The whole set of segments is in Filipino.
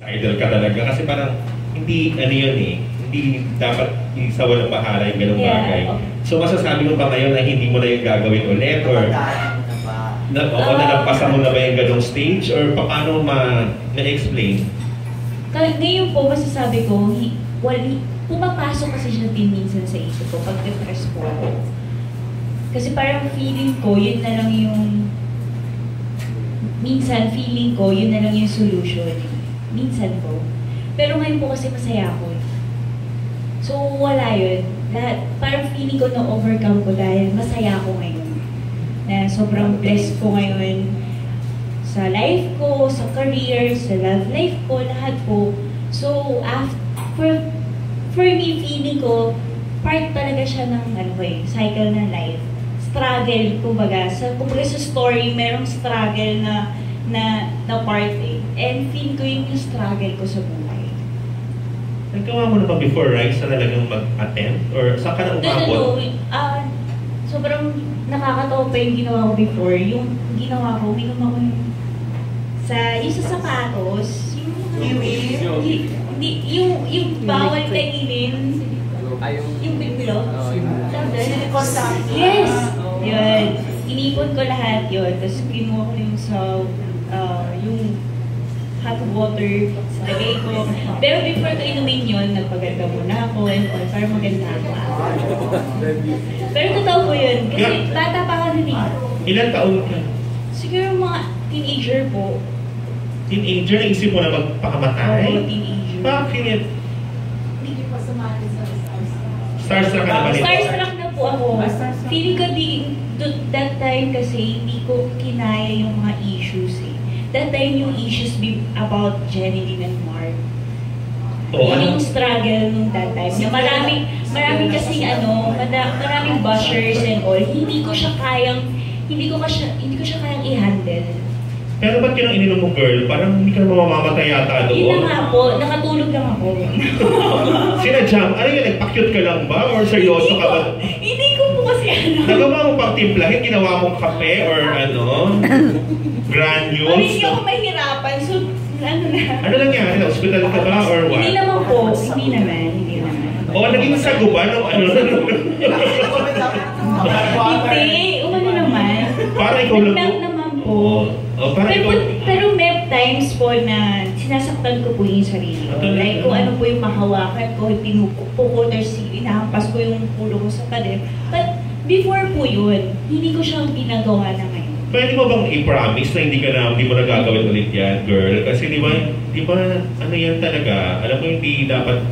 Idol ka talaga kasi parang hindi ano yun eh, hindi dapat sa walang bahala yung ganung bagay. So masasabi mo ba ngayon na hindi mo na yung gagawin ulit or nalampasan mo na ba yung ganung stage or paano ma-explain? Ngayon po masasabi ko, pumapasok kasi siya din minsan sa isip ko pag depressed po ako. Kasi parang feeling ko, yun na lang yung minsan feeling ko, yun na lang yung solution. Minsan po. Pero ngayon po kasi masaya ako. So wala yun. Parang feeling ko na-overcome ko dahil masaya ako ngayon. Na sobrang blessed ko ngayon sa life ko, sa career, sa love life ko, lahat po. So for me, feeling ko, part talaga siya ng cycle ng life. Struggle, kumbaga sa story, merong struggle na part eh. And feeling ko yung struggle ko sa buhay. Nagkawa mo na ba before Rise na talagang mag-attempt? Or saan ka na umabot? Sobrang nakakatawa pa yung ginawa ko before. Yung ginawa ko, minum ako yung sa sapatos, yung bawal kainin, yung bilbilog. Yes! Yun. Inipon ko lahat yun. Tapos kinuha ko yung yung hot water, lagay ko. Pero before ko inumin yun, nagpaganda muna ako and all, para maganda ako. Pero totoo po yun, kasi bata pa ako nun eh. Ilan taon ka? Siguro mga teenager po. Teenager? Naisip mo na magpakamatay? Oo, teenager. Bakit? Hindi ko pa sumali sa Starstruck ka na ba nito? Starstruck na po ako. Feeling ko that time kasi hindi ko kinaya yung mga issues eh. That time yung issues about Jenny and Mark. Yung struggle nung that time. Na maraming kasi maraming bashers and all. Hindi ko siya kayang i-handle. Pero ba't yun ang ininom mo, girl? Parang hindi ka mamamatay yata doon. Yun na nga po, nakatulog lang ako. Sinadya, ano yun, nagpa-cute ka lang ba? Or seryoso ka ba? Hindi ko po kasi Nagawa mo pang timplahin, ginawa mong kape or granules? Hindi ako mahirapan, so Ano lang yan? Hospital ka ba or what? Hindi naman po, hindi naman. Naging saguban ng Hindi, umano naman. Para ikaw lang. Naman po. Pero may times po na sinasaktan ko po yung sarili ko. Like kung ano po yung mahawakan ko, pinupuko ko, inahampas ko yung pulo ko sa pader. But before po yun, hindi ko siyang ginagawa na ngayon. Pwede mo bang i-promise na hindi mo nagagawin ulit yan, girl? Kasi di ba, ano yan talaga? Alam mo, hindi dapat,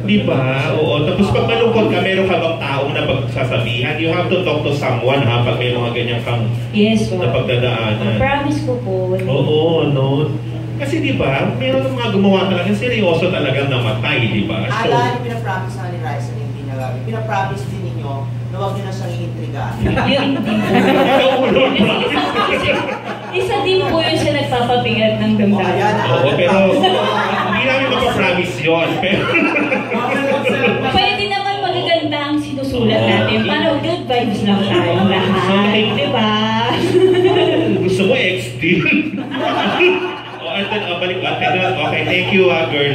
di ba? Oo. Tapos pag malungkot ka, meron ka bang taong na pagsasabihan? You have to talk to someone, ha? Pag may mga ganyan kang napagdadaanan. Promise ko po. Oo, no? Kasi di ba, meron mga gumawa talaga, seryoso talagang namatay, di ba? So, yung pinapromise na ni Ryzen, hindi nagagawin. Pinapromise din ninyo na huwag nyo na siyang iintrigaan. Isa din po yun siya nagpapabigat ng damdamin. Oo, pero hindi namin mapapromise yun. Pwede naman magaganda ang sinusulat natin. Para good vibes lang tayo lahat. Di ba? Gusto mo XD? Balik. Okay, thank you, girl.